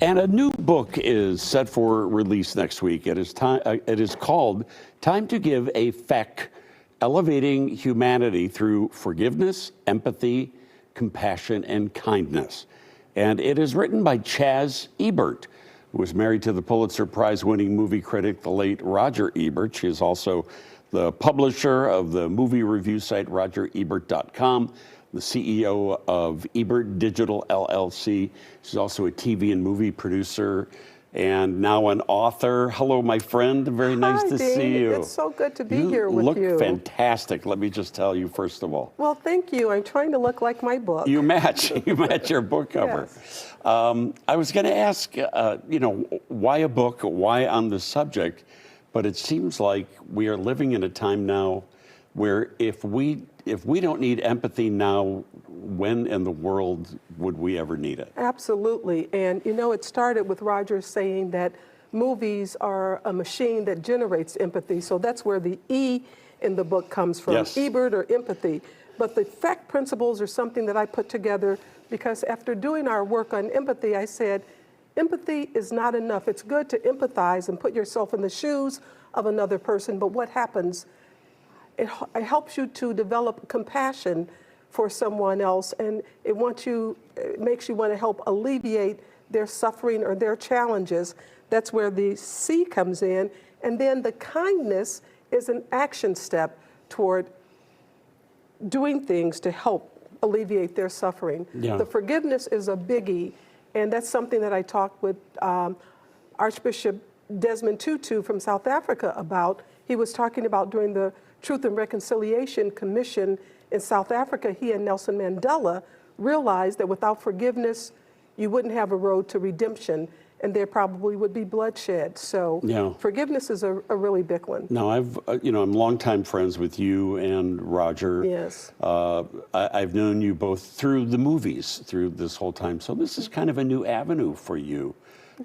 And a new book is set for release next week. It is called Time to Give a Feck, Elevating Humanity Through Forgiveness, Empathy, Compassion, and Kindness. And it is written by Chaz Ebert, who was married to the Pulitzer Prize-winning movie critic, the late Roger Ebert. She is also the publisher of the movie review site, RogerEbert.com, the CEO of Ebert Digital LLC. She's also a TV and movie producer and now an author. Hello, my friend. Very nice to see you. It's so good to be here with you. You look fantastic. Let me just tell you, first of all. Well, thank you. I'm trying to look like my book. You match. You match your book cover. Yes. I was going to ask, why a book? Why on this subject? But it seems like we are living in a time now where if we don't need empathy now, when in the world would we ever need it? Absolutely. And it started with Roger saying that movies are a machine that generates empathy. So that's where the E in the book comes from, yes. Ebert or empathy. But the FECK principles are something that I put together because after doing our work on empathy, I said, empathy is not enough. It's good to empathize and put yourself in the shoes of another person, but what happens? It helps you to develop compassion for someone else, and it makes you want to help alleviate their suffering or their challenges. That's where the C comes in. And then the kindness is an action step toward doing things to help alleviate their suffering. Yeah. The forgiveness is a biggie, and that's something that I talked with Archbishop Desmond Tutu from South Africa about. He was talking about during the Truth and Reconciliation Commission in South Africa, he and Nelson Mandela realized that without forgiveness, you wouldn't have a road to redemption, and there probably would be bloodshed. So yeah. Forgiveness is a really big one. Now, I'm longtime friends with you and Roger. Yes. I've known you both through the movies through this whole time. So this is kind of a new avenue for you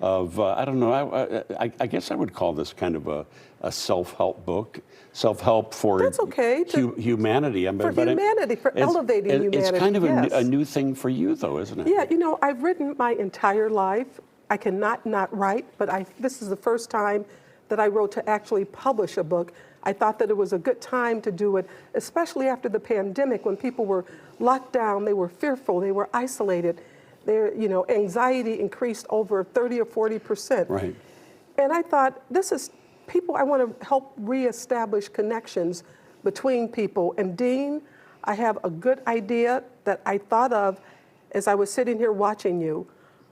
of, I don't know, I guess I would call this kind of a self-help book. Self-help for That's okay. Humanity. For humanity, for elevating humanity. It's kind of yes. a new thing for you, though, isn't it? Yeah, I've written my entire life. I cannot not write, but this is the first time that I wrote to actually publish a book. I thought that it was a good time to do it, especially after the pandemic when people were locked down, they were fearful, they were isolated. Their anxiety increased over 30 or 40%. Right. And I thought, I want to help reestablish connections between people. And Dean, I have a good idea that I thought of as I was sitting here watching you.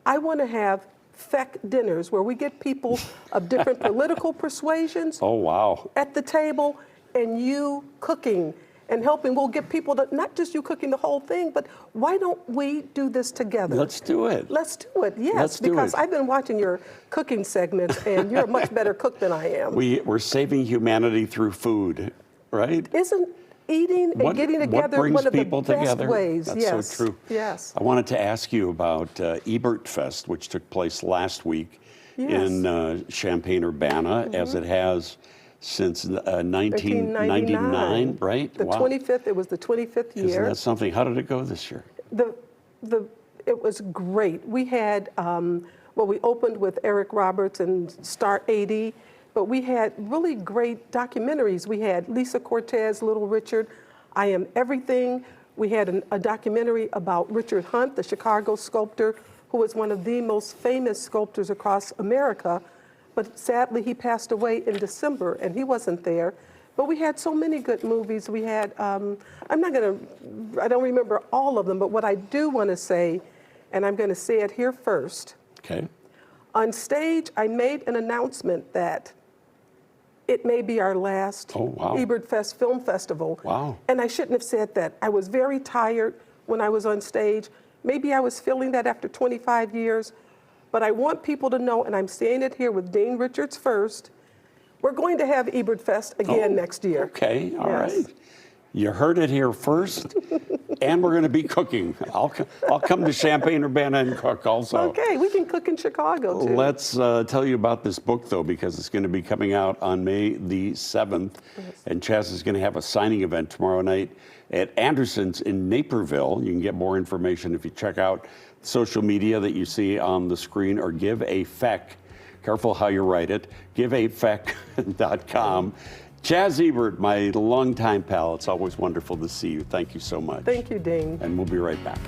I want to have FECK dinners where we get people of different political persuasions. Oh, wow. At the table, and you cooking and helping. We'll get people to, not just you cooking the whole thing, but why don't we do this together? Let's do it. Let's do it, yes. Because I've been watching your cooking segments, and you're a much better cook than I am. We're saving humanity through food, right? Isn't eating and getting together one of the best ways? That's yes. so true. Yes. I wanted to ask you about Ebert Fest, which took place last week in Champaign-Urbana, as it has since 1999, right? The 25th, it was the 25th year. Isn't that something? How did it go this year? It was great. We had, we opened with Eric Roberts and Start 80, but we had really great documentaries. We had Lisa Cortez, Little Richard, I Am Everything. We had a documentary about Richard Hunt, the Chicago sculptor, who was one of the most famous sculptors across America. But sadly, he passed away in December, and he wasn't there. But we had so many good movies. We had, I don't remember all of them, but what I do want to say, and I'm going to say it here first. Okay. On stage, I made an announcement that it may be our last Ebert Fest Film Festival. Wow. And I shouldn't have said that. I was very tired when I was on stage. Maybe I was feeling that after 25 years. But I want people to know, and I'm saying it here with Dean Richards first, we're going to have Ebert Fest again next year. Okay, all right. You heard it here first, and we're going to be cooking. I'll come to Champaign-Urbana and cook also. Okay, we can cook in Chicago, too. Let's tell you about this book, though, because it's going to be coming out on May the 7th, and Chaz is going to have a signing event tomorrow night at Anderson's in Naperville. You can get more information if you check out social media that you see on the screen, or GiveAFEC. Careful how you write it. GiveAFEC.com. Chaz Ebert, my longtime pal, it's always wonderful to see you. Thank you so much. Thank you, Dean. And we'll be right back.